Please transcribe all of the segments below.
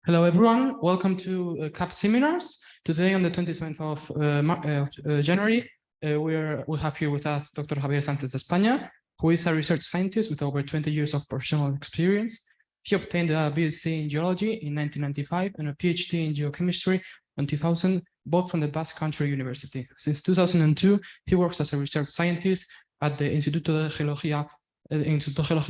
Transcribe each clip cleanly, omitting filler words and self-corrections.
Hello, everyone. Welcome to CAP seminars. Today, on the 27th of January, we have here with us Dr. Javier Sánchez de España, who is a research scientist with over 20 years of professional experience. He obtained a BSc in geology in 1995 and a PhD in geochemistry in 2000, both from the Basque Country University. Since 2002, he works as a research scientist at the Instituto Geológico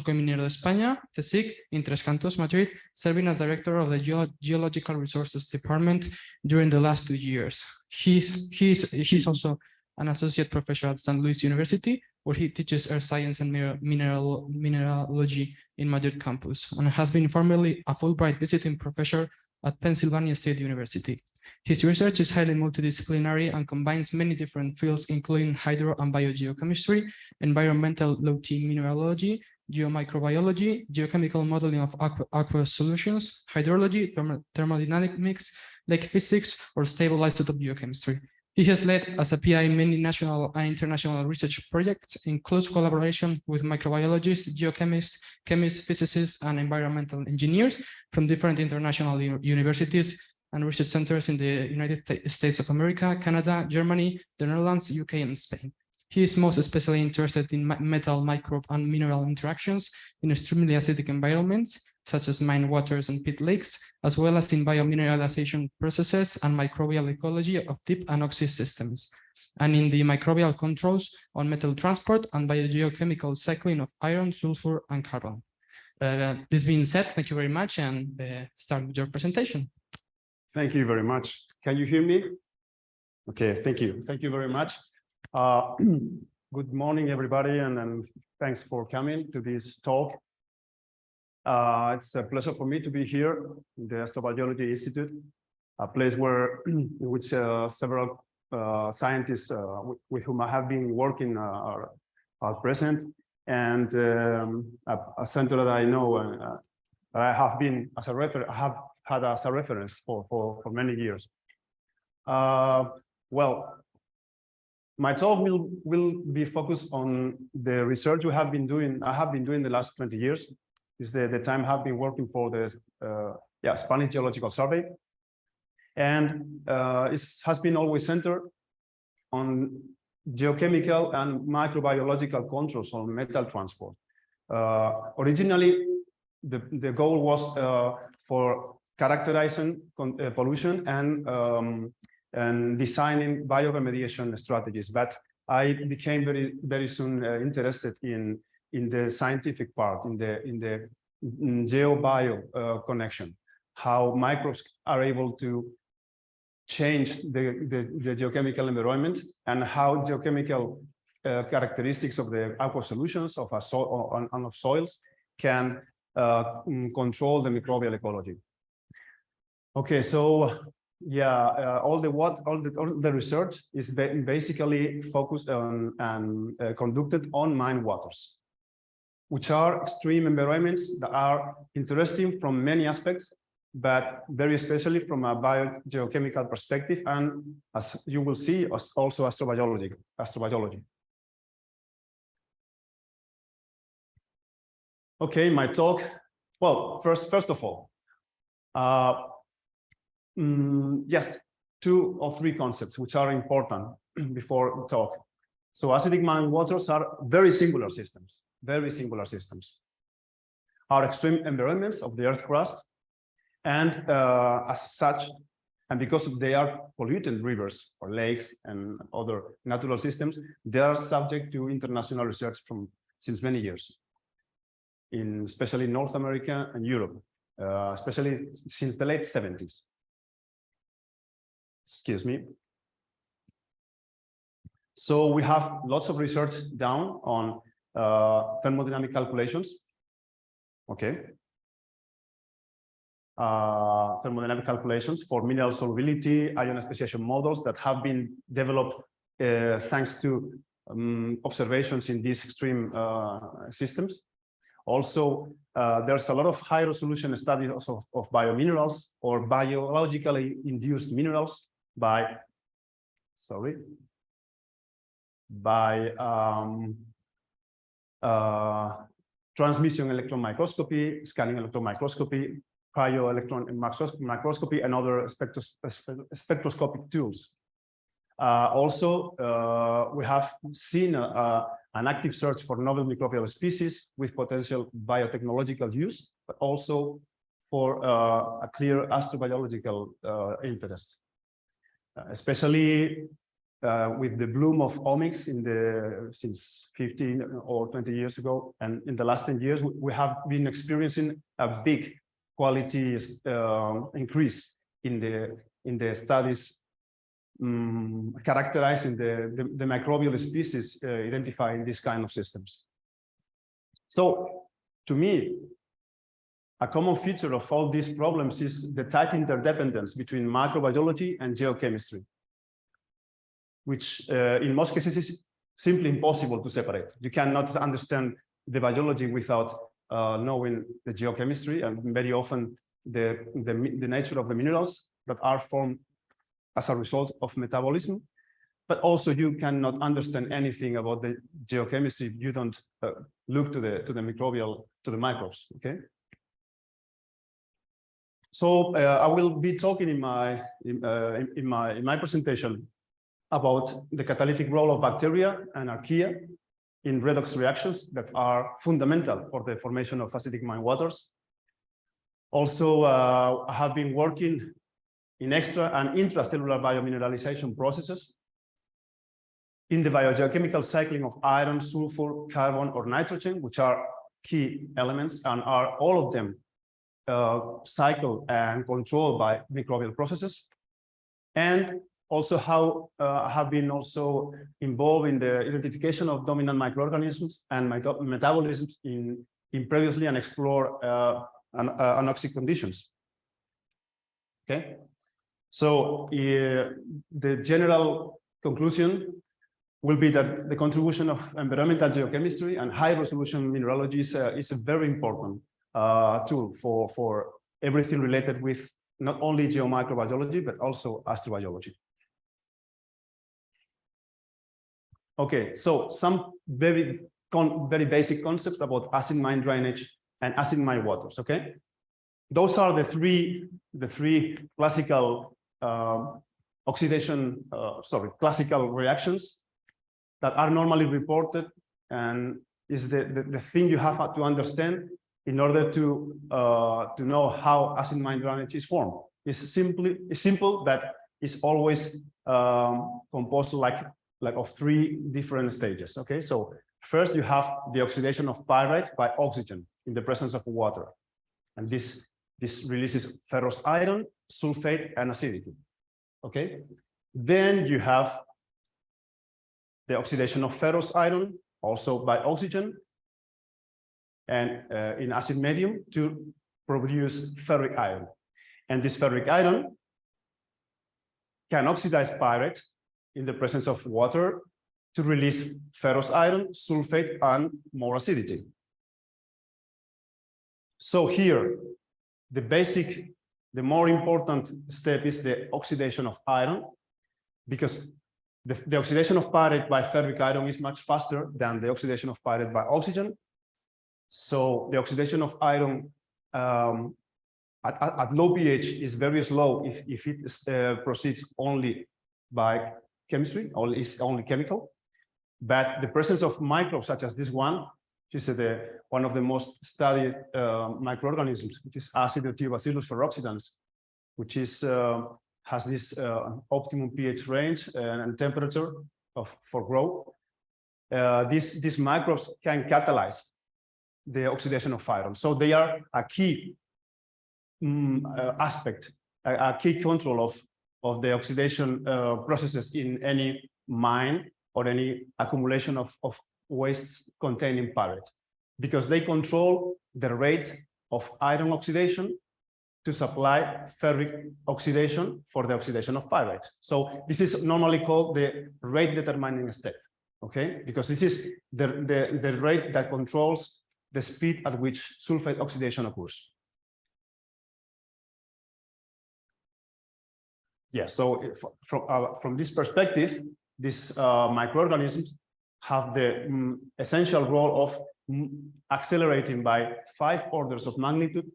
y Minero de España, CSIC, in Tres Cantos, Madrid, serving as director of the Geological Resources Department during the last 2 years. He's also an associate professor at St. Louis University, where he teaches earth science and mineralogy in Madrid campus, and has been formerly a Fulbright visiting professor at Pennsylvania State University. His research is highly multidisciplinary and combines many different fields, including hydro and biogeochemistry, environmental low-T mineralogy, geomicrobiology, geochemical modeling of aqueous solutions, hydrology, thermodynamics, lake physics, or stable isotope geochemistry. He has led as a PI many national and international research projects in close collaboration with microbiologists, geochemists, chemists, physicists, and environmental engineers from different international universities and research centers in the United States of America, Canada, Germany, the Netherlands, UK, and Spain. He is most especially interested in metal, microbe, and mineral interactions in extremely acidic environments, such as mine waters and pit lakes, as well as in biomineralization processes and microbial ecology of deep anoxic systems, and in the microbial controls on metal transport and biogeochemical cycling of iron, sulfur, and carbon. This being said, thank you very much, and start with your presentation. Thank you very much. Can you hear me? Okay, thank you. Thank you very much. Good morning, everybody, and thanks for coming to this talk. It's a pleasure for me to be here in the Astrobiology Institute, a place where in which several scientists with whom I have been working are present, and a center that I know I have been as a had as a reference for many years. Well, my talk will be focused on the research I have been doing the last 20 years. Is the time I have been working for the Spanish Geological Survey, and it has been always centered on geochemical and microbiological controls on metal transport. Originally, the goal was for characterizing pollution and designing bioremediation strategies, but I became very soon interested in the scientific part, in the geo-bio connection, how microbes are able to change the geochemical environment, and how geochemical characteristics of the aqueous solutions of a soil and of soils can control the microbial ecology. Okay, so yeah, all the research is basically focused on and conducted on mine waters, which are extreme environments that are interesting from many aspects, but very especially from a biogeochemical perspective, and as you will see, also astrobiology. Okay, my talk. Well, first of all, yes, 2 or 3 concepts which are important before the talk. So acidic mine waters are very singular systems, are extreme environments of the Earth's crust, and as such, and because they are polluted rivers or lakes and other natural systems, they are subject to international research since many years, especially in North America and Europe, especially since the late 70s. Excuse me. So we have lots of research down on thermodynamic calculations. Okay. Thermodynamic calculations for mineral solubility, ion speciation models that have been developed thanks to observations in these extreme systems. Also, there's a lot of high resolution studies of biominerals or biologically induced minerals by transmission electron microscopy, scanning electron microscopy, cryo-electron microscopy, and other spectroscopic tools. Also, we have seen an active search for novel microbial species with potential biotechnological use, but also for a clear astrobiological interest, especially with the bloom of omics since 15 or 20 years ago. And in the last 10 years, we have been experiencing a big quality increase in the studies characterizing the microbial species identified in this kind of systems. So to me, a common feature of all these problems is the tight interdependence between microbiology and geochemistry, which in most cases is simply impossible to separate. You cannot understand the biology without knowing the geochemistry, and very often the nature of the minerals that are formed as a result of metabolism. But also you cannot understand anything about the geochemistry if you don't look to the microbes. Okay. So I will be talking in my presentation about the catalytic role of bacteria and archaea in redox reactions that are fundamental for the formation of acidic mine waters. Also, I have been working in extra and intracellular biomineralization processes, in the biogeochemical cycling of iron, sulfur, carbon, or nitrogen, which are key elements and are all of them cycled and controlled by microbial processes. And also how I have been also involved in the identification of dominant microorganisms and metabolisms in previously unexplored anoxic conditions. Okay, so the general conclusion will be that the contribution of environmental geochemistry and high resolution mineralogy is a very important tool for everything related with not only geomicrobiology, but also astrobiology. Okay, so some very basic concepts about acid mine drainage and acid mine waters. Okay, those are the three classical classical reactions that are normally reported, and is the thing you have to understand in order to know how acid mine drainage is formed. It's simple, but it's always composed of three different stages. Okay, so first you have the oxidation of pyrite by oxygen in the presence of water, and this releases ferrous iron, sulfate, and acidity. Okay, then you have the oxidation of ferrous iron also by oxygen and in acid medium to produce ferric iron, and this ferric iron can oxidize pyrite in the presence of water to release ferrous iron, sulfate, and more acidity. So here, the more important step is the oxidation of iron, because the oxidation of pyrite by ferric iron is much faster than the oxidation of pyrite by oxygen. So the oxidation of iron at low pH is very slow if it proceeds only by chemistry, or is only chemical. But the presence of microbes such as this one, which is one of the most studied microorganisms, which is Acidobacillus ferroxidans, which is has this optimum pH range and temperature for growth. These microbes can catalyze the oxidation of iron, so they are a key aspect, a key control of the oxidation processes in any mine or any accumulation of waste containing pyrite, because they control the rate of iron oxidation to supply ferric oxidation for the oxidation of pyrite. So this is normally called the rate determining step, okay? Because this is the rate that controls the speed at which sulfate oxidation occurs. Yes, so from this perspective, these microorganisms have the essential role of accelerating by 5 orders of magnitude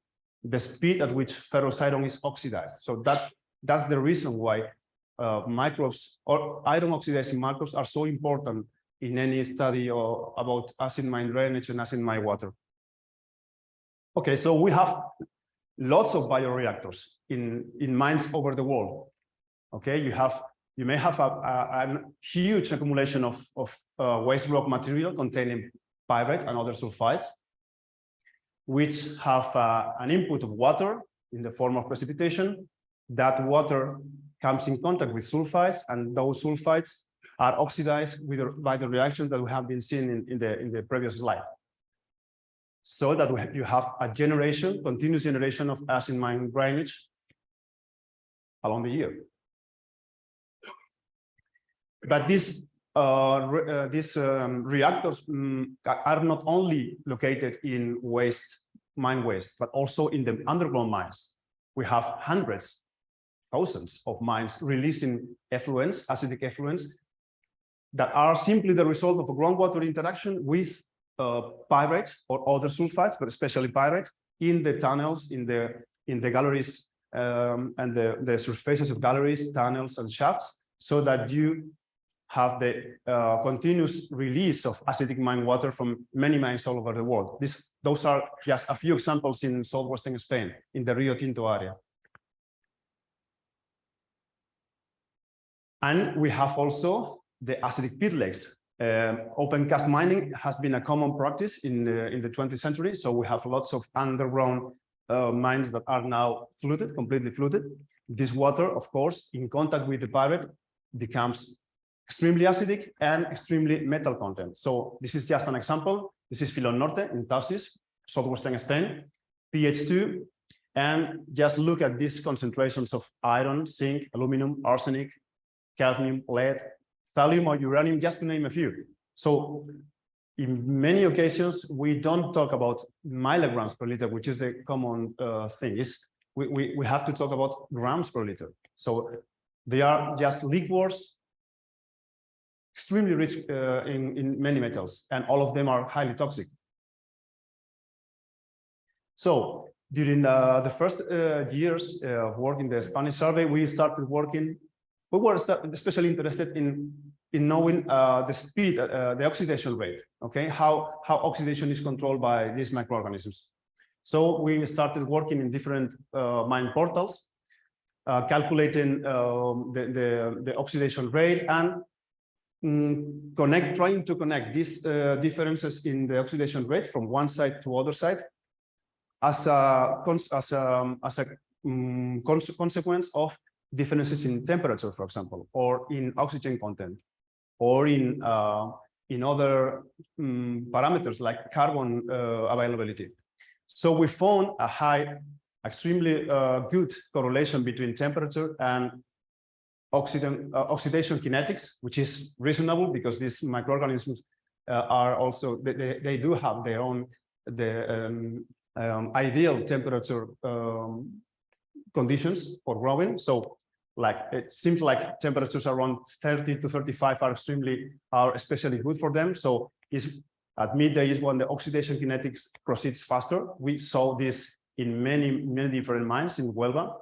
the speed at which ferrous iron is oxidized. So that's the reason why microbes or iron oxidizing microbes are so important in any study or about acid mine drainage and acid mine water. Okay, so we have lots of bioreactors in mines over the world. Okay, you may have a huge accumulation of waste rock material containing pyrite and other sulfides, which have an input of water in the form of precipitation. That water comes in contact with sulfides, and those sulfides are oxidized by the reaction that we have been seeing in the previous slide. So that you have a continuous generation of acid mine drainage along the year. But these reactors are not only located in mine waste, but also in the underground mines. We have hundreds, thousands of mines releasing effluents, acidic effluents, that are simply the result of a groundwater interaction with pyrite or other sulfides, but especially pyrite, in the tunnels, in the galleries, and the surfaces of galleries, tunnels, and shafts, so that you have the continuous release of acidic mine water from many mines all over the world. Those are just a few examples in southwestern Spain, in the Rio Tinto area. And we have also the acidic pit lakes. Open cast mining has been a common practice in the 20th century. So we have lots of underground mines that are now fluted, completely fluted. This water, of course, in contact with the pyrite, becomes extremely acidic and extremely metal content. So this is just an example. This is Filón Norte in Tarsis, southwestern Spain, pH 2. And just look at these concentrations of iron, zinc, aluminum, arsenic, cadmium, lead, thallium, or uranium, just to name a few. So in many occasions, we don't talk about milligrams per liter, which is the common thing. We have to talk about grams per liter. So they are just liquors, extremely rich in many metals, and all of them are highly toxic. So during the first years of working the Spanish survey, we were especially interested in knowing the speed, the oxidation rate, okay, how oxidation is controlled by these microorganisms. So we started working in different mine portals, calculating the oxidation rate and trying to connect these differences in the oxidation rate from one side to other side as a consequence of differences in temperature, for example, or in oxygen content, or in other parameters like carbon availability. So we found a extremely good correlation between temperature and oxidation kinetics, which is reasonable because these microorganisms are also, they do have their own ideal temperature conditions for growing. So like it seems like temperatures around 30 to 35 are especially good for them. So at midday is when the oxidation kinetics proceeds faster. We saw this in many different mines in Huelva.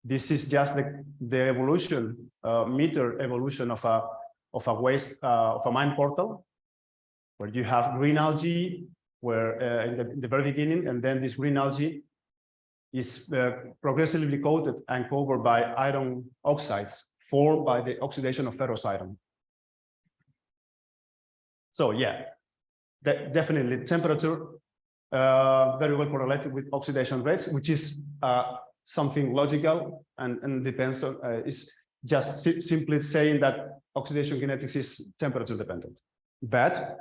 This is just the evolution, meter evolution of a waste of a mine portal, where you have green algae, where in the very beginning, and then this green algae is progressively coated and covered by iron oxides formed by the oxidation of ferrous iron. So yeah, definitely temperature very well correlated with oxidation rates, which is something logical and depends on, is just simply saying that oxidation kinetics is temperature dependent. But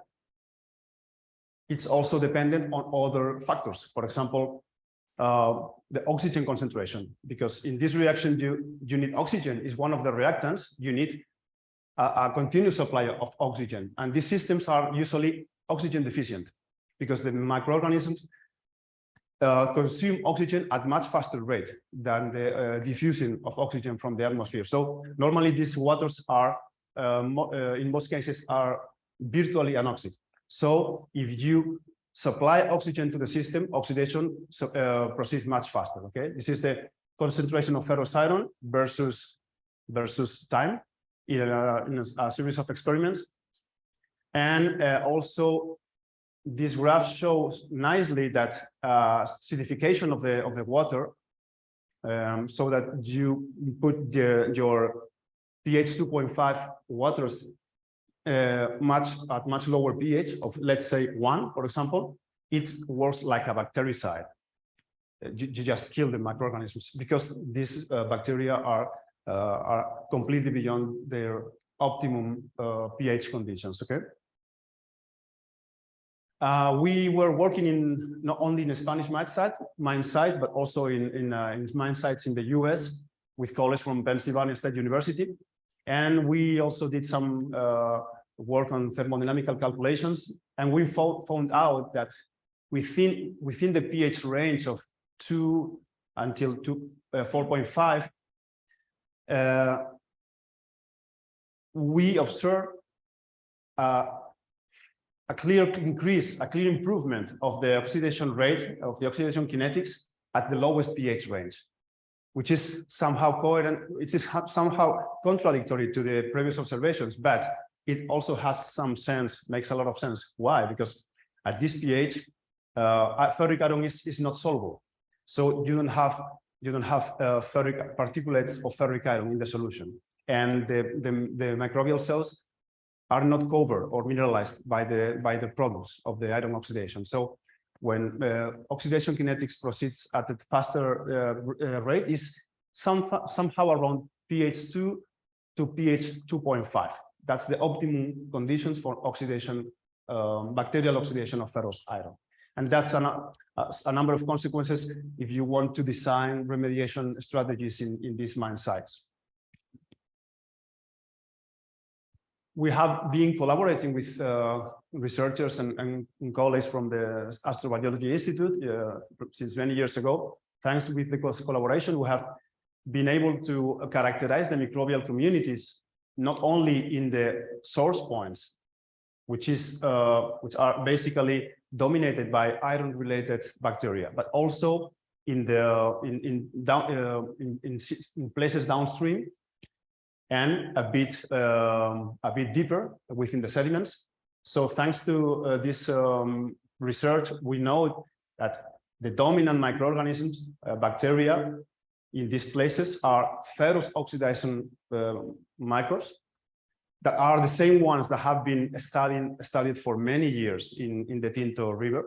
it's also dependent on other factors. For example, the oxygen concentration, because in this reaction, you need oxygen is one of the reactants. You need a continuous supply of oxygen. And these systems are usually oxygen deficient because the microorganisms consume oxygen at much faster rate than the diffusing of oxygen from the atmosphere. So normally these waters are, in most cases, are virtually anoxic. So if you supply oxygen to the system, oxidation proceeds much faster. Okay, this is the concentration of ferrous iron versus time in a series of experiments, and also this graph shows nicely that acidification of the water, so that you put your pH 2.5 waters at much lower pH of, let's say, 1, for example, it works like a bactericide. You just kill the microorganisms because these bacteria are completely beyond their optimum pH conditions. Okay. We were working in not only in Spanish mine sites, but also in mine sites in the US with colleagues from Pennsylvania State University. And we also did some work on thermodynamical calculations. And we found out that within the pH range of 2 until 4.5, we observe a clear increase, a clear improvement of the oxidation rate, of the oxidation kinetics at the lowest pH range, which is somehow coherent. It is somehow contradictory to the previous observations, but it also has some sense, makes a lot of sense. Why? Because at this pH, ferric iron is not soluble, so you don't have ferric particulates of ferric iron in the solution, and the microbial cells are not covered or mineralized by the products of the iron oxidation. So when oxidation kinetics proceeds at a faster rate, is somehow around pH 2 to pH 2.5. That's the optimum conditions for oxidation, bacterial oxidation of ferrous iron. And that's a number of consequences if you want to design remediation strategies in these mine sites. We have been collaborating with researchers and colleagues from the Astrobiology Institute since many years ago. Thanks with the collaboration, we have been able to characterize the microbial communities not only in the source points, which are basically dominated by iron-related bacteria, but also in places downstream, and a bit deeper within the sediments. So thanks to this research, we know that the dominant microorganisms, bacteria in these places, are ferrous oxidation microbes that are the same ones that have been studied for many years in the Tinto River.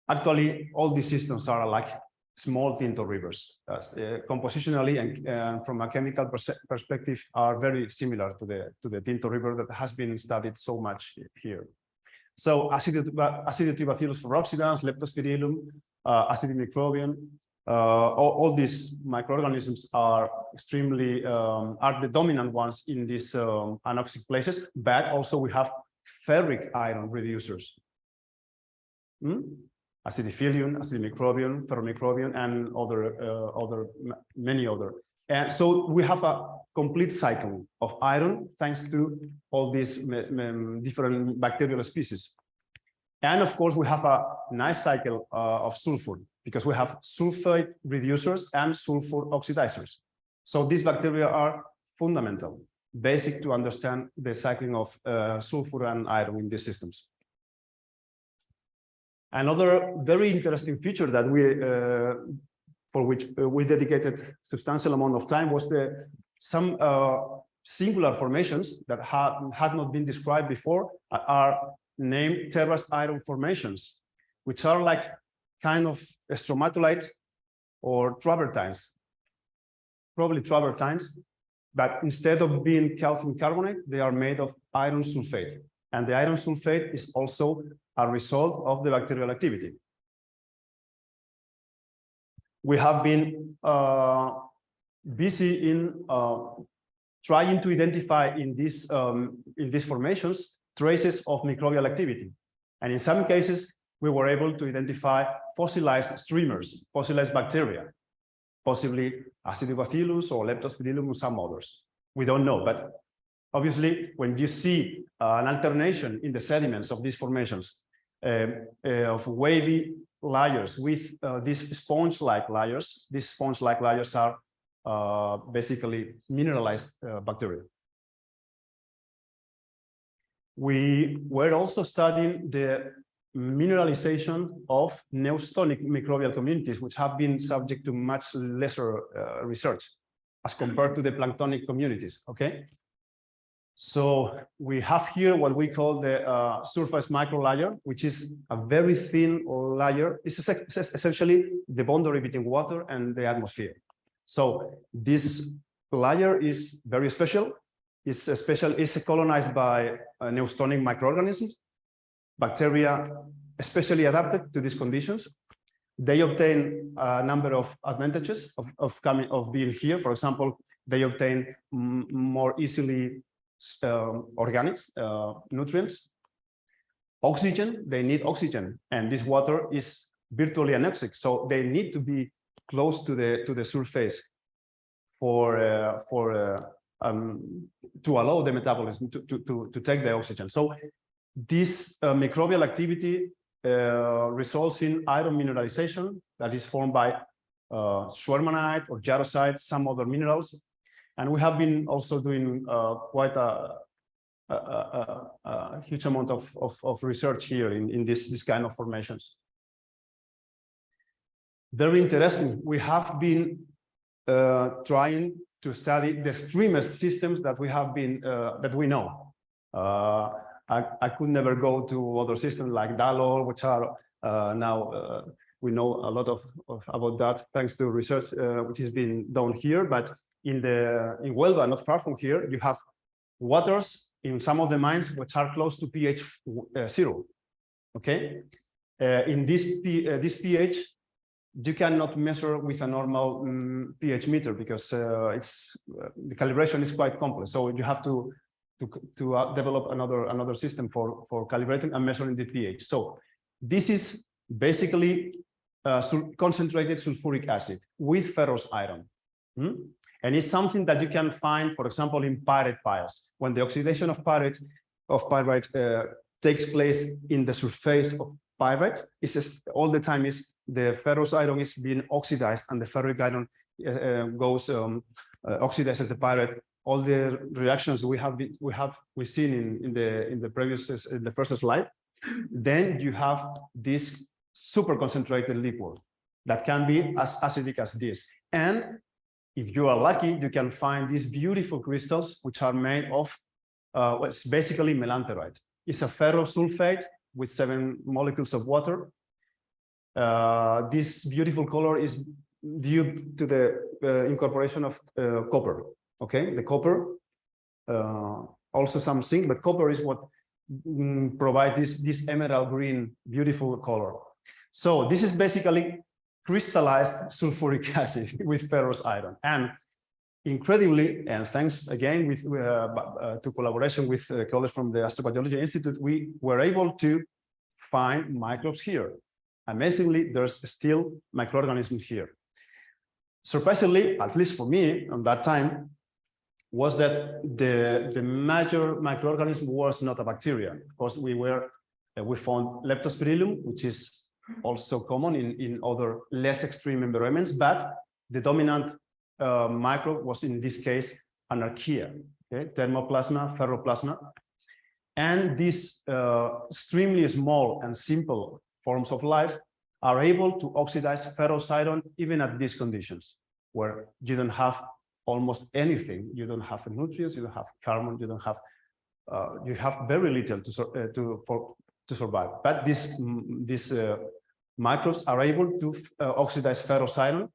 Actually, all these systems are like small Tinto rivers, compositionally and from a chemical perspective are very similar to the Tinto River that has been studied so much here. So Aciditibacillus fluoropsitans, Leptospirillum, Acidimicrobium, all these microorganisms are extremely are the dominant ones in these anoxic places, but also we have ferric iron reducers. Acidiphilium, Acidimicrobium, Ferromicrobium, and many other. And so we have a complete cycle of iron thanks to all these different bacterial species. And of course, we have a nice cycle of sulfur because we have sulfate reducers and sulfur oxidizers. So these bacteria are fundamental, basic to understand the cycling of sulfur and iron in these systems. Another very interesting feature that for which we dedicated substantial amount of time was some singular formations that had not been described before are named terraced iron formations, which are like kind of stromatolite or travertines, probably travertines, but instead of being calcium carbonate, they are made of iron sulfate. And the iron sulfate is also a result of the bacterial activity. We have been busy in trying to identify in these formations traces of microbial activity. And in some cases, we were able to identify fossilized streamers, fossilized bacteria, possibly Acidibacillus or Leptospirillum or some others. We don't know, but obviously, when you see an alternation in the sediments of these formations of wavy layers with these sponge-like layers. These sponge-like layers are basically mineralized bacteria. We were also studying the mineralization of neustonic microbial communities, which have been subject to much lesser research as compared to the planktonic communities. Okay, so we have here what we call the surface microlayer, which is a very thin layer. It's essentially the boundary between water and the atmosphere. So this layer is very special. It's colonized by neustonic microorganisms, bacteria especially adapted to these conditions. They obtain a number of advantages of being here. For example, they obtain more easily organics, nutrients, oxygen. They need oxygen, and this water is virtually anoxic, so they need to be close to the surface to allow the metabolism to take the oxygen. So this microbial activity results in iron mineralization that is formed by schwermanite or jarosite, some other minerals. And we have been also doing quite a huge amount of research here in this kind of formations. Very interesting. We have been trying to study the extremest systems that we have been that we know. I could never go to other systems like Dalol, which are now we know a lot about that thanks to research which has been done here. But in Huelva, not far from here, you have waters in some of the mines which are close to pH 0. Okay, in this pH, you cannot measure with a normal pH meter because the calibration is quite complex. So you have to develop another system for calibrating and measuring the pH. So this is basically concentrated sulfuric acid with ferrous iron. And it's something that you can find, for example, in pyrite piles. When the oxidation of pyrite takes place in the surface of pyrite, it's just, all the time is the ferrous iron is being oxidized and the ferric iron goes oxidizes the pyrite. All the reactions we've seen in the first slide. Then you have this super concentrated liquid that can be as acidic as this. And if you are lucky, you can find these beautiful crystals, which are made of what's basically melanthroite. It's a ferrosulfate with 7 molecules of water. This beautiful color is due to the incorporation of copper. Okay, the copper, also some zinc, but copper is what provides this emerald green, beautiful color. So this is basically crystallized sulfuric acid with ferrous iron. And incredibly, and thanks again to collaboration with colleagues from the Astrobiology Institute, we were able to find microbes here. Amazingly, there's still microorganisms here. Surprisingly, at least for me, at that time, was that the major microorganism was not a bacteria. Of course, we found Leptospirillum, which is also common in other less extreme environments, but the dominant microbe was in this case an archaea, okay? Thermoplasma, ferroplasma. And these extremely small and simple forms of life are able to oxidize ferrous iron even at these conditions, where you don't have almost anything. You don't have nutrients, you don't have carbon, you don't have, you have very little to survive. But these microbes are able to oxidize ferrous iron,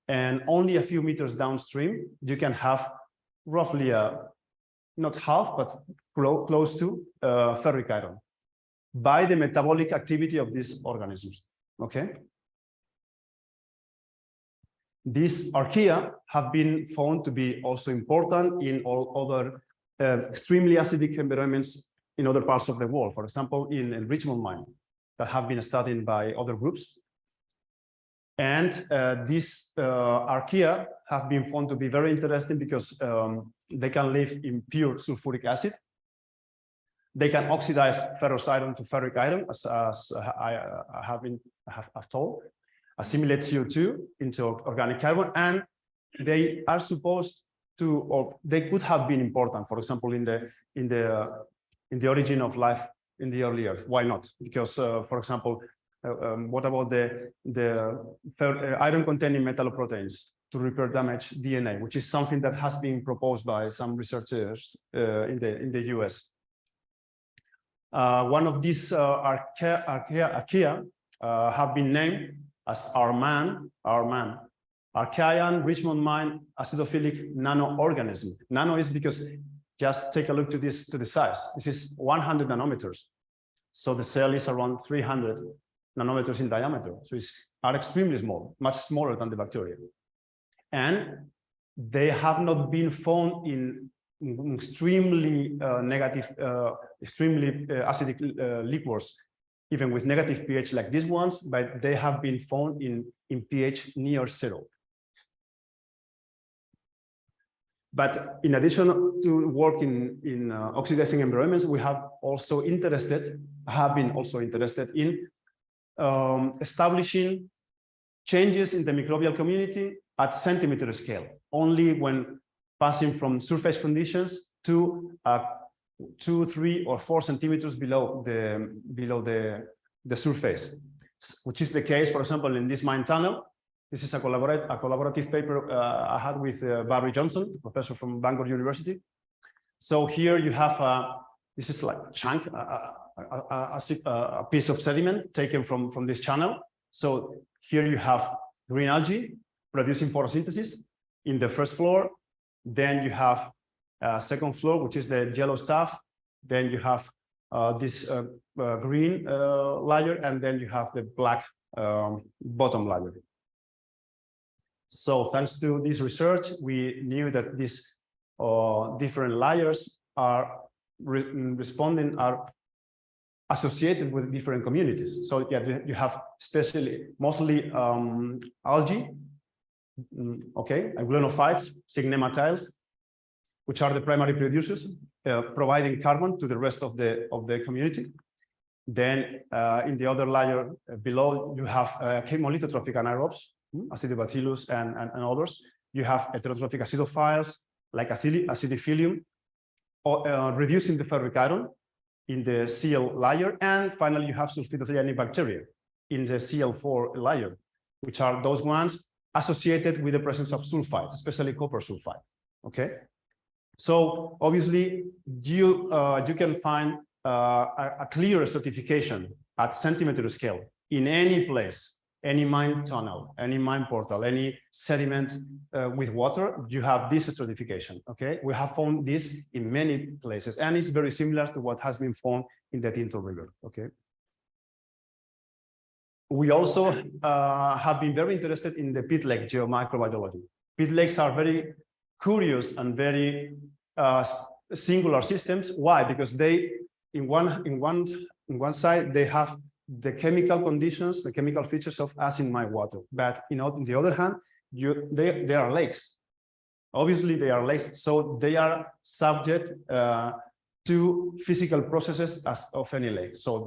and only a few meters downstream, you can have roughly not half, but close to ferric iron by the metabolic activity of these organisms. Okay. These archaea have been found to be also important in all other extremely acidic environments in other parts of the world. For example, in Richmond mine that have been studied by other groups. And these archaea have been found to be very interesting because they can live in pure sulfuric acid. They can oxidize ferrous iron to ferric iron, as I've told, assimilate CO2 into organic carbon, and they are supposed to, or they could have been important, for example, in the origin of life in the early Earth. Why not? Because, for example, what about the iron-containing metalloproteins to repair damaged DNA, which is something that has been proposed by some researchers in the US. One of these archaea have been named as our man, Archaean Richmond mine acidophilic nanoorganism. Nano is because just take a look to this, to the size. This is 100 nanometers. So the cell is around 300 nanometers in diameter. So are extremely small, much smaller than the bacteria. And they have not been found in extremely negative, extremely acidic liquors, even with negative pH like these ones, but they have been found in pH near 0. But in addition to work in oxidizing environments, we have been also interested in establishing changes in the microbial community at centimeter scale, only when passing from surface conditions to 2, 3, or 4 centimeters below the surface, which is the case, for example, in this mine tunnel. This is a collaborative paper I had with Barry Johnson, a professor from Bangor University. So here you have this is like a chunk, a piece of sediment taken from this channel. So here you have green algae producing photosynthesis in the first floor. Then you have second floor, which is the yellow stuff. Then you have this green layer, and then you have the black bottom layer. So thanks to this research, we knew that these different layers are associated with different communities. So yeah, you have mostly algae, okay, glenophytes, signematiles, which are the primary producers, providing carbon to the rest of the community. Then in the other layer below, you have chemolithotrophic anaerobes, Acidobacillus and others. You have heterotrophic acidophiles like acidophilium, reducing the ferric iron in the Cl layer. And finally, you have sulfidogenic bacteria in the Cl4 layer, which are those ones associated with the presence of sulfides, especially copper sulfide. Okay. So obviously, you can find a clear stratification at centimeter scale in any place. Any mine tunnel, any mine portal, any sediment with water, you have this stratification, okay? We have found this in many places, and it's very similar to what has been found in the Tinto River, okay? We also have been very interested in the pit lake geomicrobiology. Pit lakes are very curious and very singular systems. Why? Because they, in one side, they have the chemical conditions, the chemical features of acid mine water. But on the other hand, they are lakes. Obviously, they are lakes, so they are subject to physical processes as of any lake. So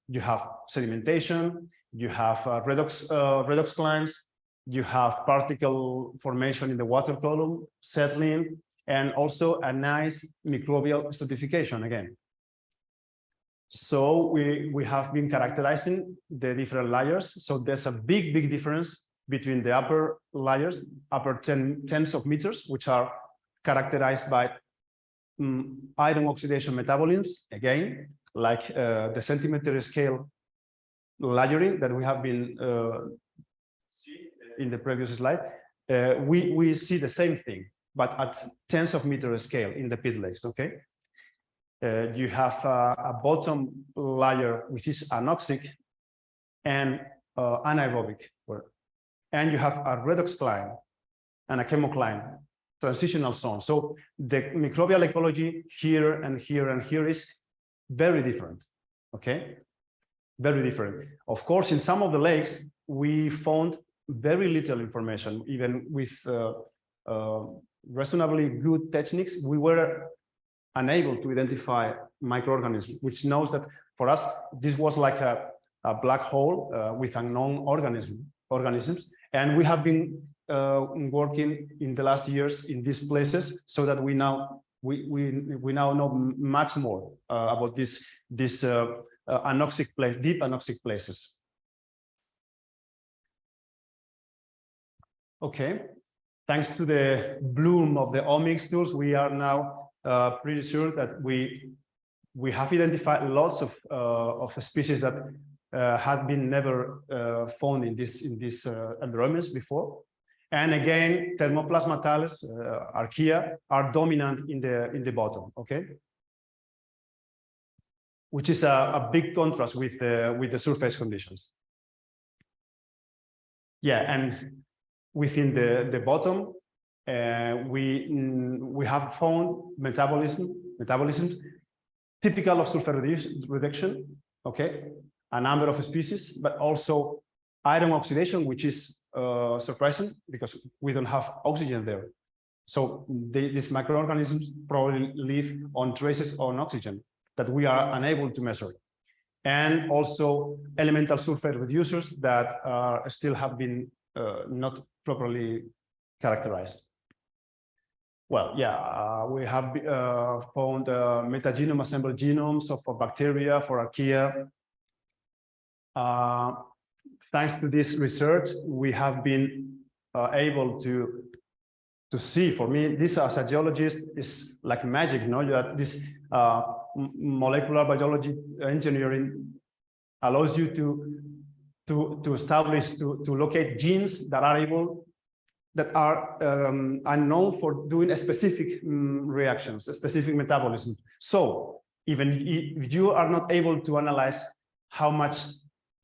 you have sedimentation, you have redox climbs, you have particle formation in the water column, settling, and also a nice microbial stratification again. So we have been characterizing the different layers. So there's a big difference between the upper layers, upper tens of meters, which are characterized by iron oxidation metabolisms, again, like the centimeter scale layering that we have been seeing in the previous slide. We see the same thing, but at tens of meter scale in the pit lakes, okay? You have a bottom layer, which is anoxic and anaerobic, and you have a redox climb and a chemocline, transitional zone. So the microbial ecology here and here and here is very different, okay? Very different. Of course, in some of the lakes, we found very little information, even with reasonably good techniques. We were unable to identify microorganisms, which knows that for us, this was like a black hole with unknown organisms. And we have been working in the last years in these places so that we now know much more about this anoxic place, deep anoxic places. Okay, thanks to the bloom of the omics tools, we are now pretty sure that we have identified lots of species that had been never found in these environments before. And again, thermoplasmatales, archaea, are dominant in the bottom. Okay, which is a big contrast with the surface conditions. Yeah, and within the bottom, we have found metabolisms typical of sulfur reduction. Okay, a number of species, but also iron oxidation, which is surprising because we don't have oxygen there. So these microorganisms probably live on traces on oxygen that we are unable to measure. And also elemental sulfate reducers that still have been not properly characterized. Well, yeah, we have found metagenome assembled genomes for bacteria, for archaea. Thanks to this research, we have been able to see. For me, this as a geologist is like magic, you know, that this molecular biology engineering allows you to establish, to locate genes that are unknown for doing a specific reactions, a specific metabolism. So even if you are not able to analyze how much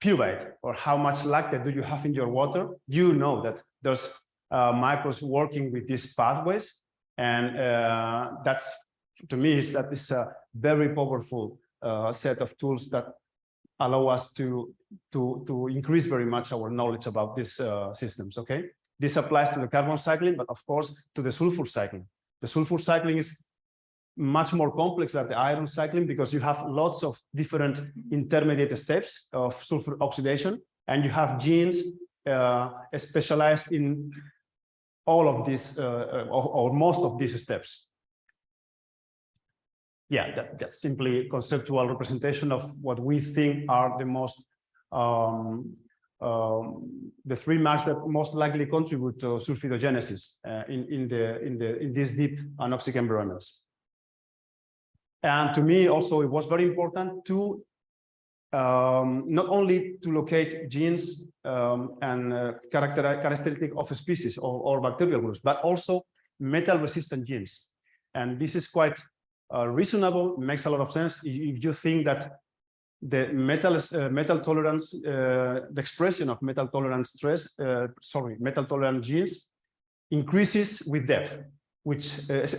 pyruvate or how much lactate do you have in your water, you know that there's microbes working with these pathways, and that's, to me, is a very powerful set of tools that allow us to increase very much our knowledge about these systems. Okay, this applies to the carbon cycling, but of course to the sulfur cycling. The sulfur cycling is much more complex than the iron cycling because you have lots of different intermediate steps of sulfur oxidation, and you have genes specialized in all of these or most of these steps. Yeah, that's simply conceptual representation of what we think are the most the three marks that most likely contribute to sulfidogenesis in these deep anoxic environments. And to me also, it was very important to not only to locate genes and characteristic of species or bacterial groups, but also metal-resistant genes. And this is quite reasonable, makes a lot of sense if you think that the metal tolerance, the expression of metal tolerant metal tolerant genes increases with depth, which is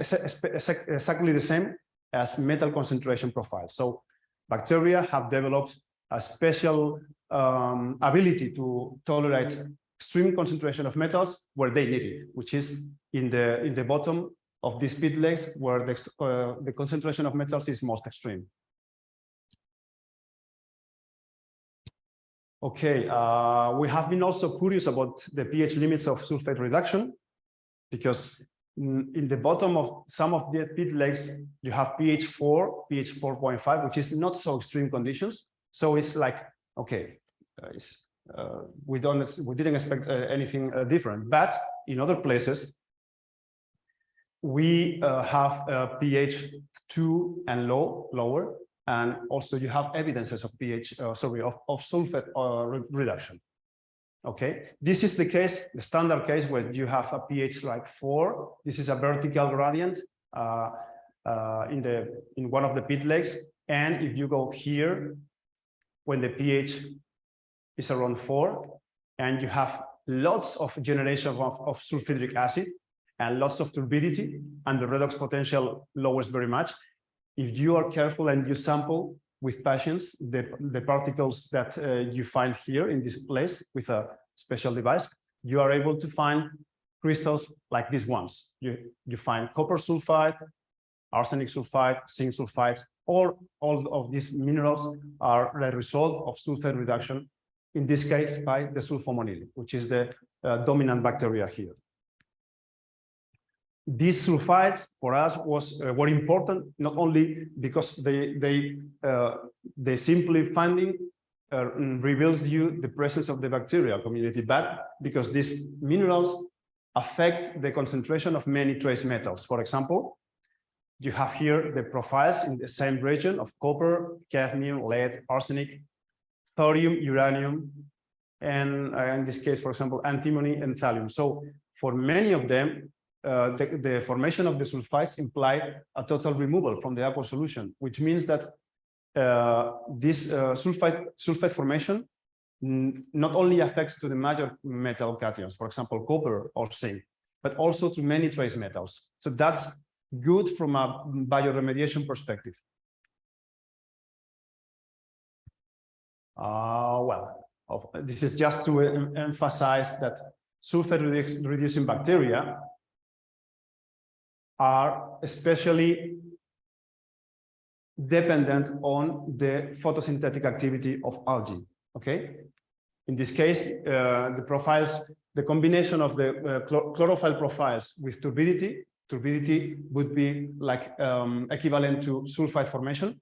exactly the same as metal concentration profile. So bacteria have developed a special ability to tolerate extreme concentration of metals where they need it, which is in the bottom of these pit lakes where the concentration of metals is most extreme. Okay, we have been also curious about the pH limits of sulfate reduction, because in the bottom of some of the pit lakes, you have pH 4, pH 4.5, which is not so extreme conditions. So it's like, okay, we didn't expect anything different. But in other places, we have pH 2 and lower, and also you have evidences of pH, of sulfate reduction. Okay, this is the case, the standard case where you have a pH like 4. This is a vertical gradient in one of the pit lakes, and if you go here, when the pH is around 4, and you have lots of generation of sulfuric acid and lots of turbidity, and the redox potential lowers very much. If you are careful and you sample with patience the particles that you find here in this place with a special device, you are able to find crystals like these ones. You find copper sulfide, arsenic sulfide, zinc sulfides, All of these minerals are the result of sulfate reduction, in this case by the sulfomonil, which is the dominant bacteria here. These sulfides for us were important, not only because they simply finding reveals you the presence of the bacterial community, but because these minerals affect the concentration of many trace metals. For example, you have here the profiles in the same region of copper, cadmium, lead, arsenic, thorium, uranium, and in this case, for example, antimony and thallium. So for many of them, the formation of the sulfides imply a total removal from the aqueous solution, which means that this sulfide formation not only affects to the major metal cations, for example, copper or zinc, but also to many trace metals. So that's good from a bioremediation perspective. This is just to emphasize that sulfate reducing bacteria are especially dependent on the photosynthetic activity of algae. Okay, in this case, the profiles, the combination of the chlorophyll profiles with turbidity would be like equivalent to sulfide formation,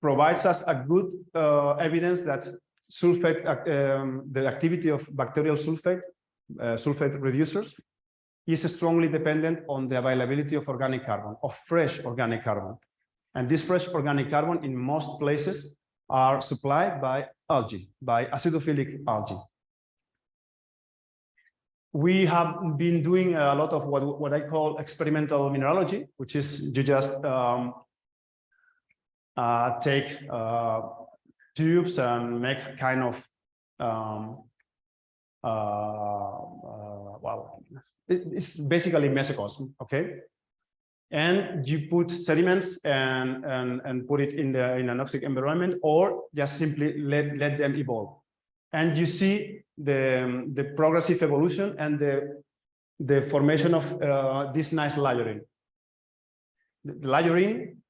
provides us a good evidence that sulfate, the activity of bacterial sulfate reducers is strongly dependent on the availability of organic carbon, of fresh organic carbon. And this fresh organic carbon in most places are supplied by algae, by acidophilic algae. We have been doing a lot of what I call experimental mineralogy, which is you just take tubes and make kind of it's basically mesocosm, okay? And you put sediments and put it in an anoxic environment, or just simply let them evolve. And you see the progressive evolution and the formation of this nice layering. The layering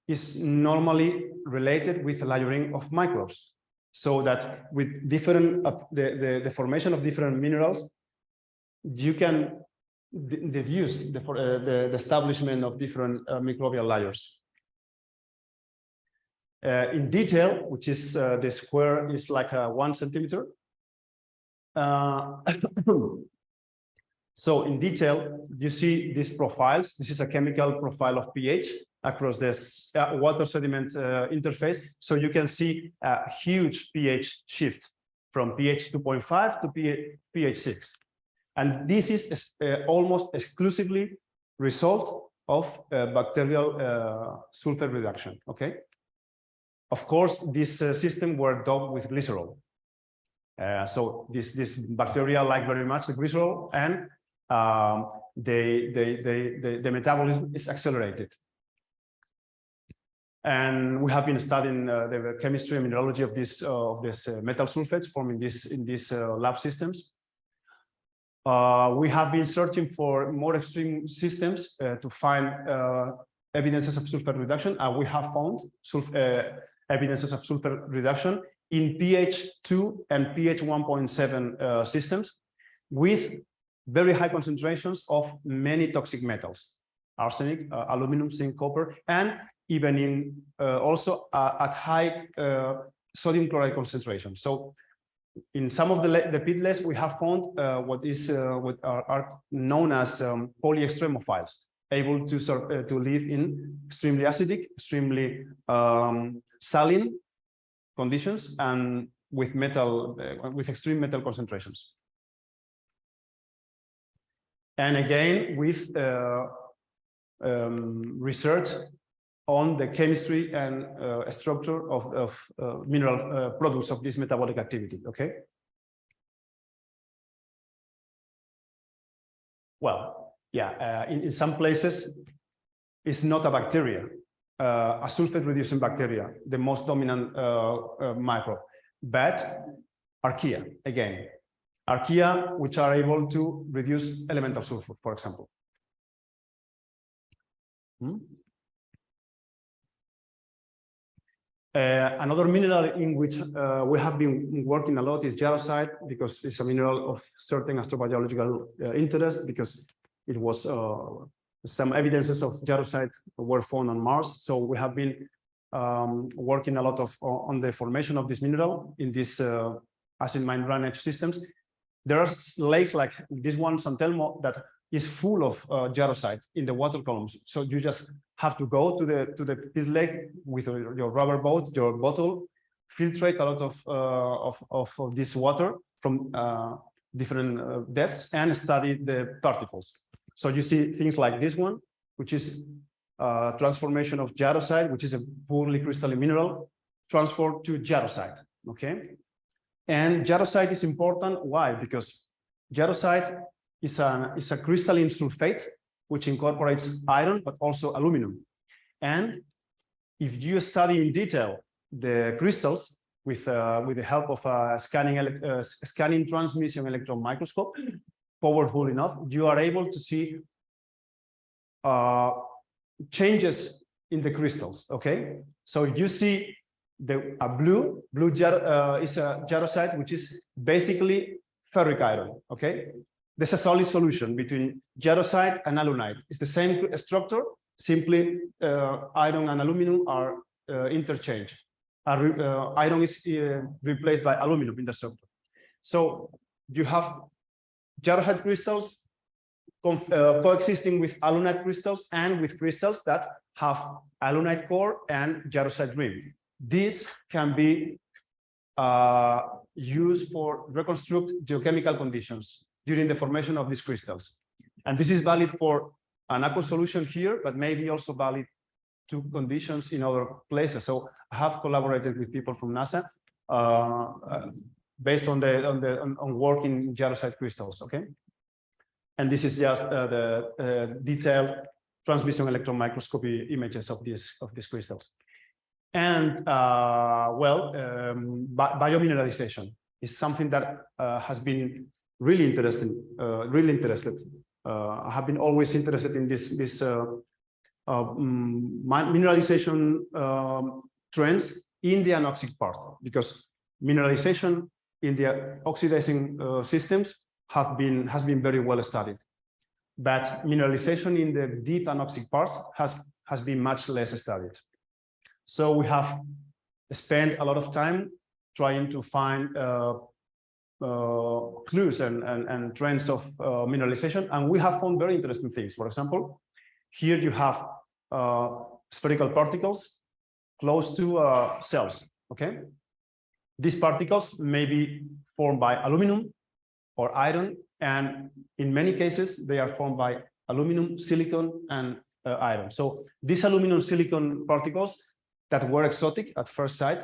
is normally related with the layering of microbes, so that with different the formation of different minerals, you can deduce the establishment of different microbial layers. In detail, which is the square is like 1 centimeter. So in detail, you see these profiles. This is a chemical profile of pH across this water sediment interface. So you can see a huge pH shift from pH 2.5 to pH 6. And this is almost exclusively result of bacterial sulfate reduction, okay? Of course, this system were done with glycerol. So this bacteria like very much the glycerol, and the metabolism is accelerated. And we have been studying the chemistry and mineralogy of this metal sulfates formed in these lab systems. We have been searching for more extreme systems to find evidences of sulfate reduction, and we have found evidences of sulfate reduction in pH 2 and pH 1.7 systems with very high concentrations of many toxic metals, arsenic, aluminum, zinc, copper, and even in also at high sodium chloride concentration. So in some of the pitlets, we have found what are known as polyextremophiles, able to live in extremely acidic, extremely saline conditions, and with extreme metal concentrations. And again, with research on the chemistry and structure of mineral products of this metabolic activity, okay? Well, yeah, in some places, it's not a bacteria, a sulfate-reducing bacteria, the most dominant microbe, but archaea, again. Archaea, which are able to reduce elemental sulfur, for example. Another mineral in which we have been working a lot is jarosite, because it's a mineral of certain astrobiological interest, because it was some evidences of jarosite were found on Mars. So we have been working a lot on the formation of this mineral in these acid mine drainage systems. There are lakes like this one, San Telmo, that is full of jarosite in the water columns. So you just have to go to the pit lake with your rubber boat, your bottle, filtrate a lot of this water from different depths and study the particles. So you see things like this one, which is transformation of jarosite, which is a poorly crystalline mineral, transferred to jarosite. Okay, and jarosite is important. Why? Because jarosite is a crystalline sulfate which incorporates iron but also aluminum. And if you study in detail the crystals with the help of a scanning transmission electron microscope, powerful enough, you are able to see changes in the crystals. Okay, so you see a blue is a jarosite, which is basically ferric iron. Okay, there's a solid solution between jarosite and alunite. It's the same structure, simply iron and aluminum are interchanged. Iron is replaced by aluminum in the structure. So you have jarosite crystals coexisting with alunite crystals and with crystals that have alunite core and jarosite rim. This can be used for reconstruct geochemical conditions during the formation of these crystals. And this is valid for an aqueous solution here, but maybe also valid to conditions in other places. So I have collaborated with people from NASA based on work in jarosite crystals. Okay, and this is just the detailed transmission electron microscopy images of these crystals. And biomineralization is something that has been really interested. I have been always interested in this mineralization trends in the anoxic part, because mineralization in the oxidizing systems has been very well studied, but mineralization in the deep anoxic parts has been much less studied. So we have spent a lot of time trying to find clues and trends of mineralization, and we have found very interesting things. For example, here you have spherical particles close to cells. Okay, these particles may be formed by aluminum or iron, and in many cases they are formed by aluminum, silicon, and iron. So these aluminum silicon particles that were exotic at first sight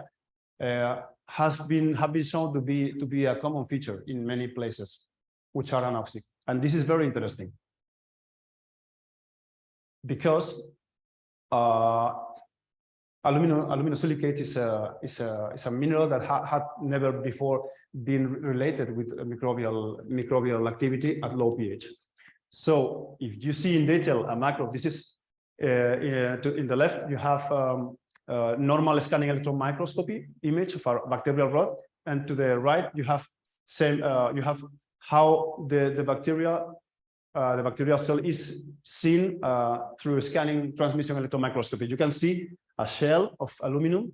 have been shown to be a common feature in many places which are anoxic, and this is very interesting because aluminum silicate is a mineral that had never before been related with microbial activity at low pH. So if you see in detail a macro, this is in the left you have normal scanning electron microscopy image of our bacterial rod, and to the right you have how the bacterial cell is seen through scanning transmission electron microscopy. You can see a shell of aluminum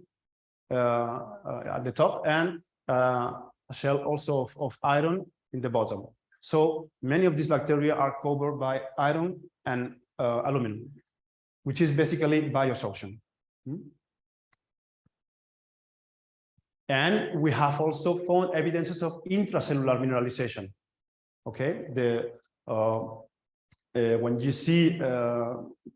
at the top and a shell also of iron in the bottom. So many of these bacteria are covered by iron and aluminum, which is basically biosorption. And we have also found evidences of intracellular mineralization. Okay, when you see,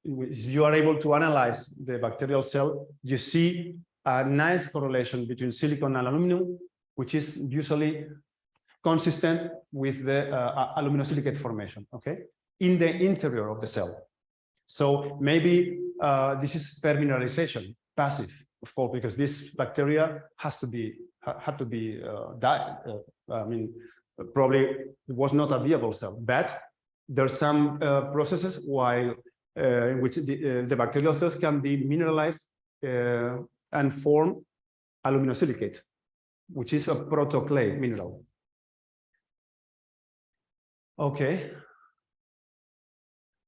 if you are able to analyze the bacterial cell, you see a nice correlation between silicon and aluminum, which is usually consistent with the aluminosilicate formation. Okay, in the interior of the cell. So maybe this is permineralization, passive, of course, because this bacteria had to be died. I mean, probably it was not a viable cell, but there's some processes while in which the bacterial cells can be mineralized and form aluminosilicate, which is a protoclay mineral. Okay.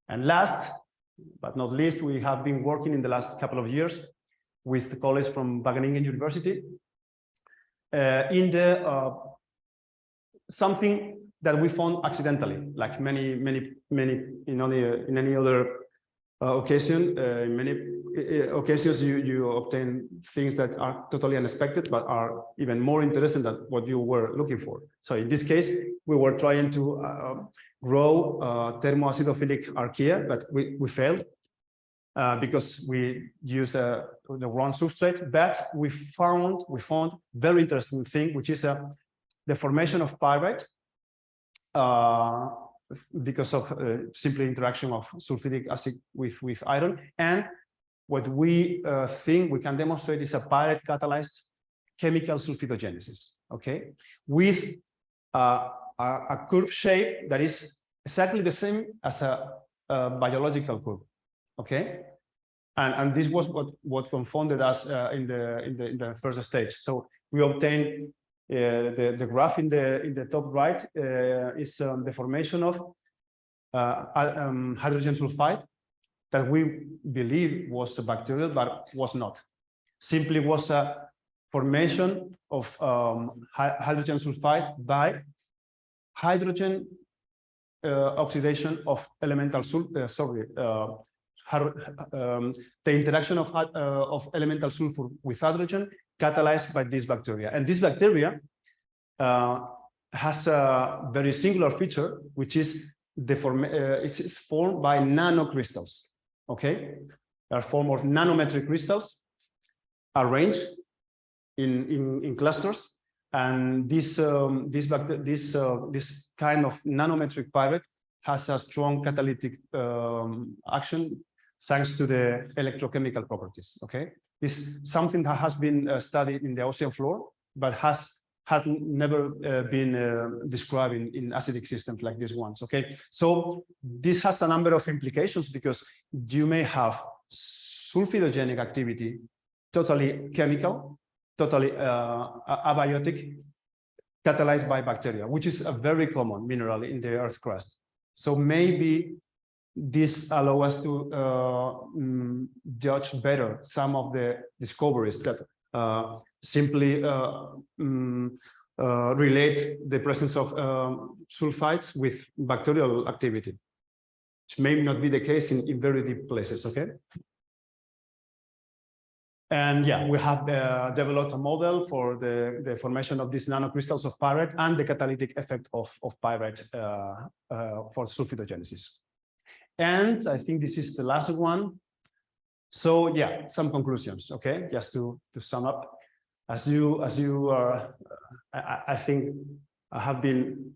And last but not least, we have been working in the last couple of years with colleagues from Wageningen University in the something that we found accidentally, like many in any other occasion. In many occasions, you obtain things that are totally unexpected, but are even more interesting than what you were looking for. So in this case, we were trying to grow thermoacidophilic archaea, but we failed because we used the wrong substrate. But we found very interesting thing, which is the formation of pyrite because of simply interaction of sulfuric acid with iron. And what we think we can demonstrate is a pyrite catalyzed chemical sulfidogenesis, okay, with a curve shape that is exactly the same as a biological curve, okay, and this was what confounded us in the first stage. So we obtained the graph in the top right is the formation of hydrogen sulfide that we believe was bacterial, but was not. Simply was a formation of hydrogen sulfide by hydrogen oxidation of elemental sulfur. The interaction of elemental sulfur with hydrogen catalyzed by this bacteria. And this bacteria has a very singular feature, which is it's formed by nanocrystals. Okay, they are formed of nanometric crystals arranged in clusters, and this kind of nanometric pyrite has a strong catalytic action thanks to the electrochemical properties. Okay, this is something that has been studied in the ocean floor, but had never been described in acidic systems like these ones. Okay, so this has a number of implications because you may have sulfidogenic activity, totally chemical, totally abiotic, catalyzed by bacteria, which is a very common mineral in the Earth crust. So maybe this allows us to judge better some of the discoveries that simply relate the presence of sulfides with bacterial activity, which may not be the case in very deep places. Okay. And yeah, we have developed a model for the formation of these nanocrystals of pyrite and the catalytic effect of pyrite for sulfidogenesis. And I think this is the last one. So yeah, some conclusions. Okay, just to sum up, as you are, I think I have been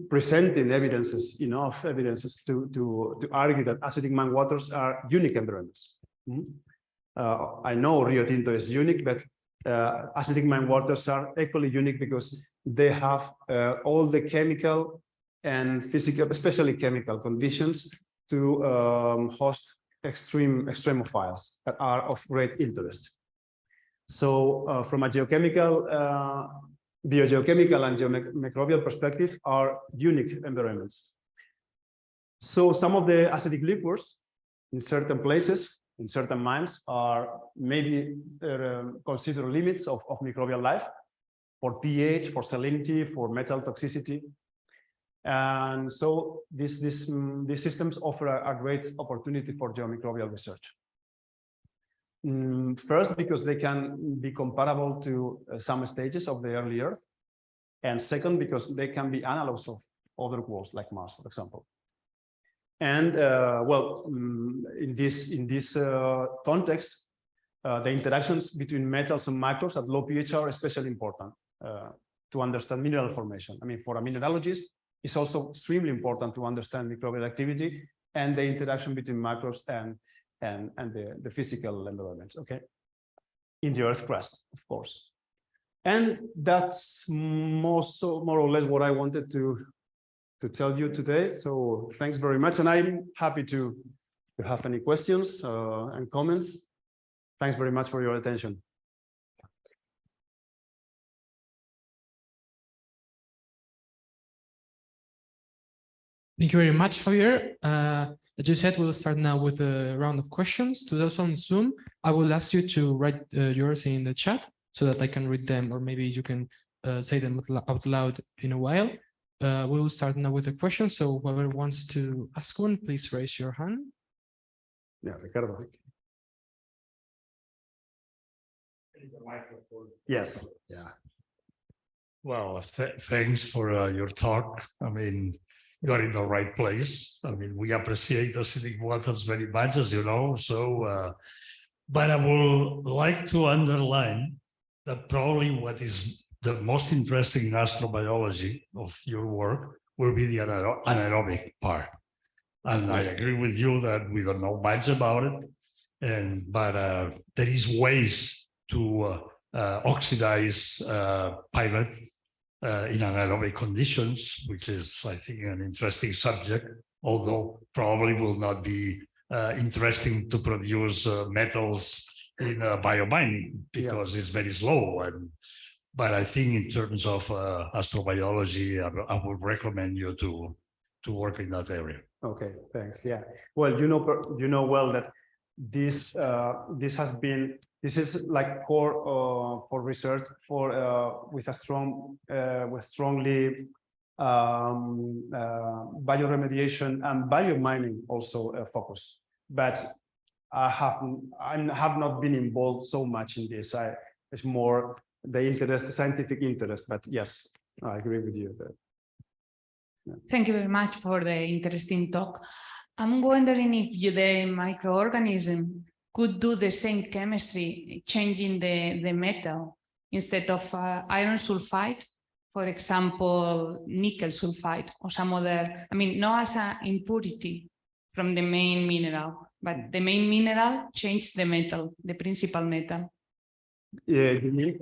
presenting evidences, enough evidences to argue that acidic mine waters are unique environments. I know Rio Tinto is unique, but acidic mine waters are equally unique because they have all the chemical and physical, especially chemical conditions to host extremophiles that are of great interest. So from a geochemical, biogeochemical and geomicrobial perspective are unique environments. So some of the acidic liquors in certain places, in certain mines, are maybe considered limits of microbial life for pH, for salinity, for metal toxicity. And so these systems offer a great opportunity for geomicrobial research. First, because they can be comparable to some stages of the early Earth. And second, because they can be analogs of other worlds like Mars, for example. And well, in this context, the interactions between metals and microbes at low pH are especially important to understand mineral formation. I mean, for a mineralogist, it's also extremely important to understand microbial activity and the interaction between microbes and the physical environment. Okay, in the Earth crust, of course. And that's more or less what I wanted to tell you today. So thanks very much, and I'm happy to have any questions and comments. Thanks very much for your attention. Thank you very much, Javier. As you said, we'll start now with a round of questions. To those on Zoom, I will ask you to write yours in the chat so that I can read them, or maybe you can say them out loud in a while. We will start now with a question. So whoever wants to ask one, please raise your hand. Yeah, Ricardo. Yes. Yeah. Well, thanks for your talk. I mean, you are in the right place. I mean, we appreciate acidic waters very much, as you know. So, but I would like to underline that probably what is the most interesting in astrobiology of your work will be the anaerobic part. And I agree with you that we don't know much about it, but there is ways to oxidize pilot in anaerobic conditions, which is, I think, an interesting subject, although probably will not be interesting to produce metals in biomining because it's very slow. But I think in terms of astrobiology, I would recommend you to work in that area. Okay, thanks. Yeah. Well, you know well that this is like core for research with strongly bioremediation and biomining also focus. But I have not been involved so much in this. It's more the scientific interest. But yes, I agree with you there. Yeah. Thank you very much for the interesting talk. I'm wondering if the microorganism could do the same chemistry, changing the metal instead of iron sulfide, for example, nickel sulfide or some other, I mean, not as an impurity from the main mineral, but the main mineral changed the metal, the principal metal. Yeah, you mean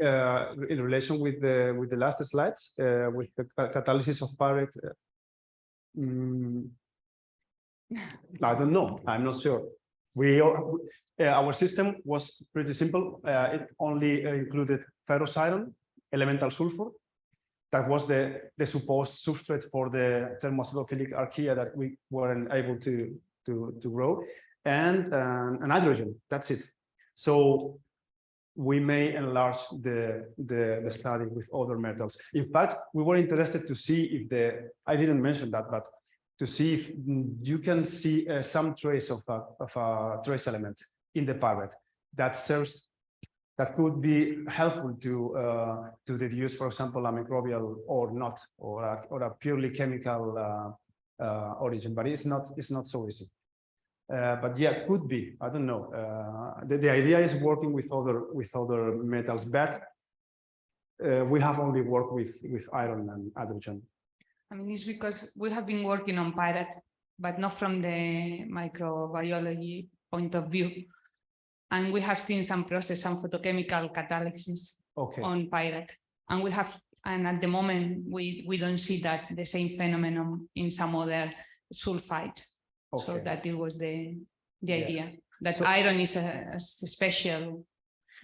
in relation with the last slides, with the catalysis of pyrite? I don't know. I'm not sure. Our system was pretty simple. It only included ferrous iron, elemental sulfur. That was the supposed substrate for the thermophilic archaea that we weren't able to grow, and hydrogen. That's it. So we may enlarge the study with other metals. In fact, we were interested to see if I didn't mention that, but to see if you can see some trace of a trace element in the pyrite that could be helpful to deduce, for example, a microbial or not, or a purely chemical origin. But it's not so easy. But yeah, could be. I don't know. The idea is working with other metals, but we have only worked with iron and hydrogen. I mean, it's because we have been working on pyrite, but not from the microbiology point of view. And we have seen some process, some photochemical catalysis on pyrite. And at the moment, we don't see that the same phenomenon in some other sulfide. So that it was the idea that iron is a special,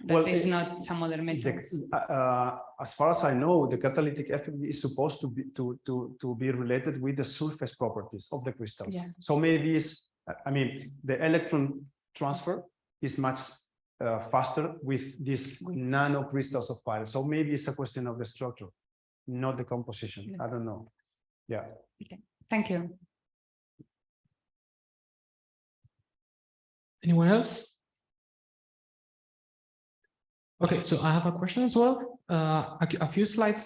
that is not some other metals. As far as I know, the catalytic effect is supposed to be related with the surface properties of the crystals. Yeah. So maybe the electron transfer is much faster with these nano crystals of pyrite. So maybe it's a question of the structure, not the composition. Yeah. I don't know. Yeah. Okay. Thank you. Anyone else? Okay, so I have a question as well. A few slides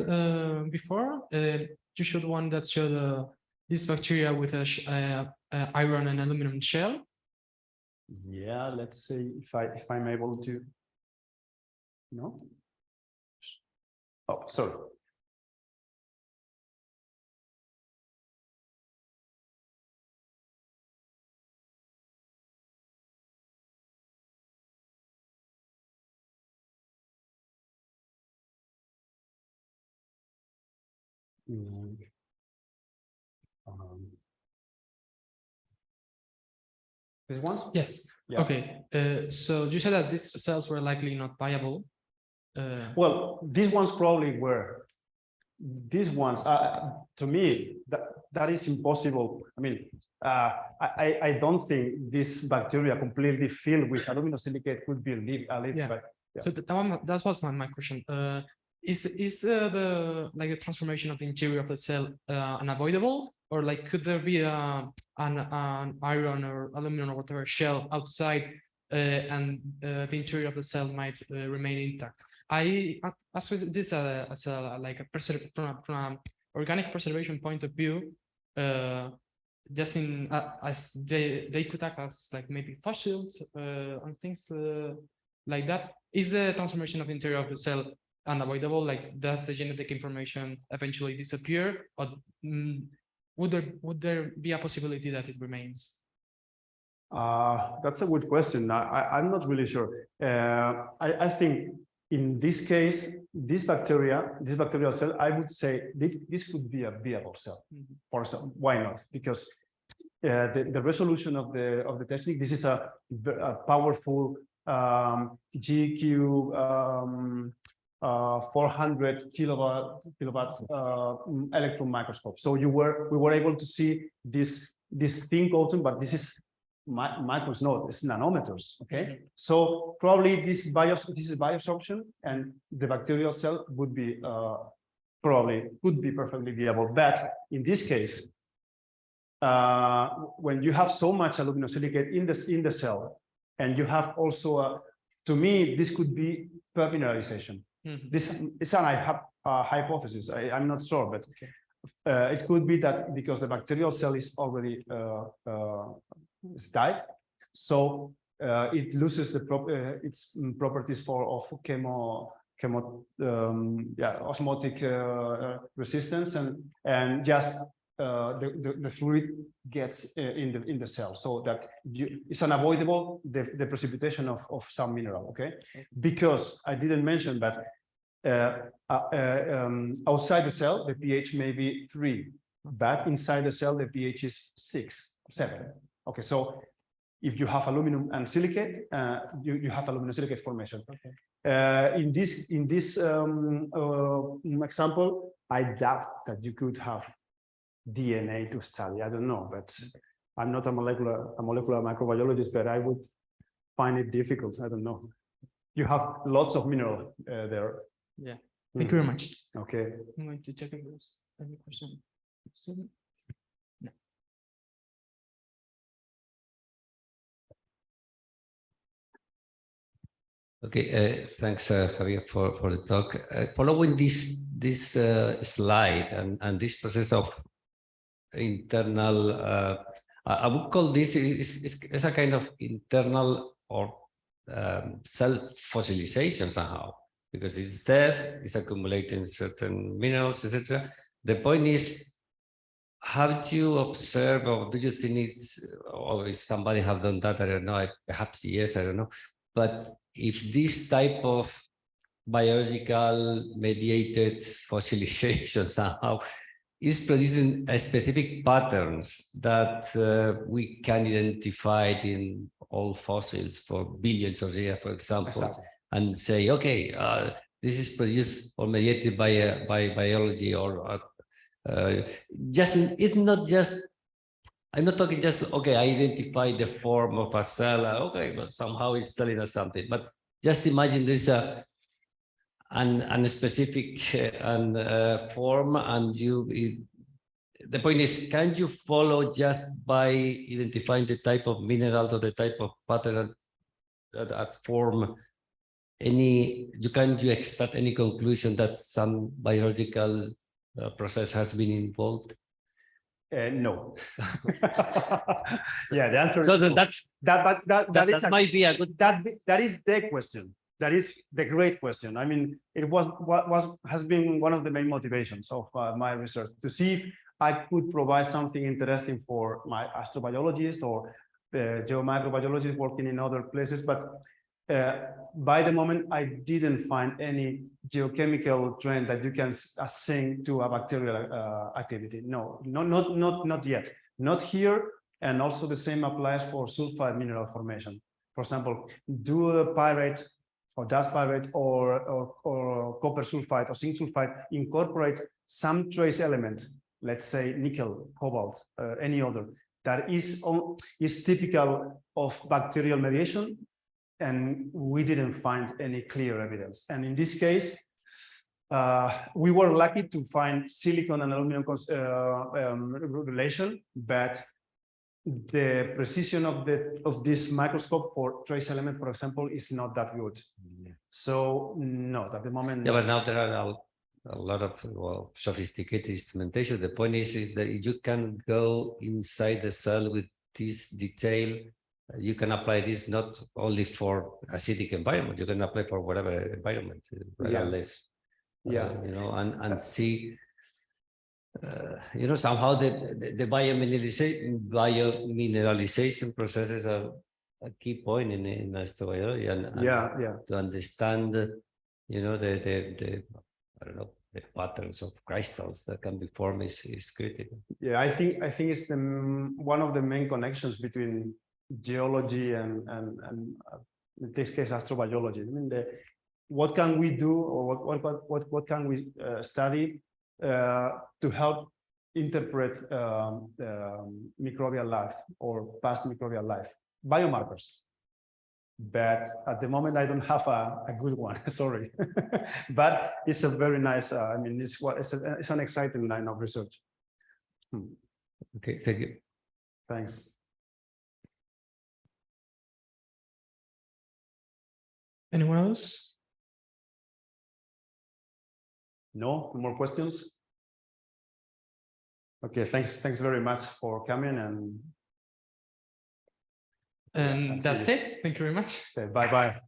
before, you showed one that showed this bacteria with a iron and aluminum shell. Yeah, let's see if I'm able to. No. Oh, sorry. This one? Yes. Yeah. Okay. So you said that these cells were likely not viable. Well, these ones probably were. these ones, to me, that is impossible. I mean, I don't think this bacteria completely filled with aluminosilicate could be alive. Yeah. But, yeah. So that was my question. Is the like the transformation of the interior of the cell unavoidable, or like could there be an iron or aluminum or whatever shell outside, and the interior of the cell might remain intact? I ask this as a like from an organic preservation point of view, just in as they could act as like maybe fossils and things like that. Is the transformation of the interior of the cell unavoidable? Like, does the genetic information eventually disappear, or would there be a possibility that it remains? That's a good question. I'm not really sure. I think in this case, this bacterial cell, I would say this could be a viable cell. For some, why not? Because the resolution of the technique, this is a powerful GQ 400 kilowatts electron microscope. So we were able to see this thin coating, but this is microns, no, it's nanometers. Okay, so probably this is biosorption, and the bacterial cell would be probably could be perfectly viable. But in this case, when you have so much aluminosilicate in the cell, and you have also to me this could be permineralization. This is an hypothesis. I'm not sure, but it could be that because the bacterial cell is already it's died, so it loses its properties of osmotic resistance, and just the fluid gets in the cell, so that it's unavoidable the precipitation of some mineral. Okay, because I didn't mention that outside the cell the pH may be 3, but inside the cell the pH is 6, 7. Okay, so if you have aluminum and silicate, you have aluminosilicate formation. Okay. In this example, I doubt that you could have DNA to study. I don't know, but I'm not a molecular microbiologist, but I would find it difficult. I don't know. You have lots of mineral there. Yeah. Thank you very much. Okay. I'm going to check if there's any question. No. Okay, thanks, Javier, for the talk. Following this slide and this process of internal, I would call this is a kind of internal or self-fossilization somehow, because it's death, it's accumulating certain minerals, etc. The point is, have you observed, or do you think it's, or if somebody have done that, I don't know, perhaps yes, I don't know, but if this type of biological mediated fossilization somehow is producing specific patterns that we can identify in all fossils for billions of years, for example, exactly, and say, okay, this is produced or mediated by biology, or it's not just, I'm not talking just, okay, I identify the form of a cell, okay, but somehow it's telling us something. But just imagine there's a specific form, and the point is, can you follow just by identifying the type of minerals or the type of pattern that form any, can you extract any conclusion that some biological process has been involved? No. Yeah, the answer so is no. That might be a good. That is the question. That is the great question. I mean, it has been one of the main motivations of my research, to see if I could provide something interesting for my astrobiologists or geomicrobiologists working in other places. But by the moment, I didn't find any geochemical trend that you can assign to a bacterial activity. No, not yet. Not here, and also the same applies for sulfide mineral formation. For example, do a pyrite or dust pyrite or or copper sulfide or zinc sulfide incorporate some trace element, let's say nickel, cobalt, any other, that is typical of bacterial mediation, and we didn't find any clear evidence. And in this case, we were lucky to find silicon and aluminum relation, but the precision of this microscope for trace element, for example, is not that good. So no, at the moment. Yeah, but now there are a lot of sophisticated instrumentation. The point is that you can go inside the cell with this detail. You can apply this not only for acidic environment. You can apply for whatever environment, regardless. Yeah. You know, and see. You know, somehow the biomineralization processes are a key point in astrobiology, and to understand, you know, the I don't know, the patterns of crystals that can be formed is critical. Yeah, I think it's one of the main connections between geology and in this case astrobiology. I mean, what can we do, or what can we study to help interpret microbial life or past microbial life? Biomarkers. But at the moment I don't have a good one, sorry. But it's a very nice, I mean, it's an exciting line of research. Okay, thank you. Thanks. Anyone else? No more questions? Okay, thanks very much for coming, And that's it. Thank you very much. okay, bye-bye.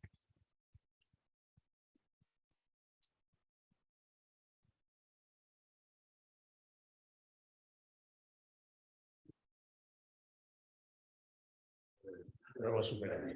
That was Vale.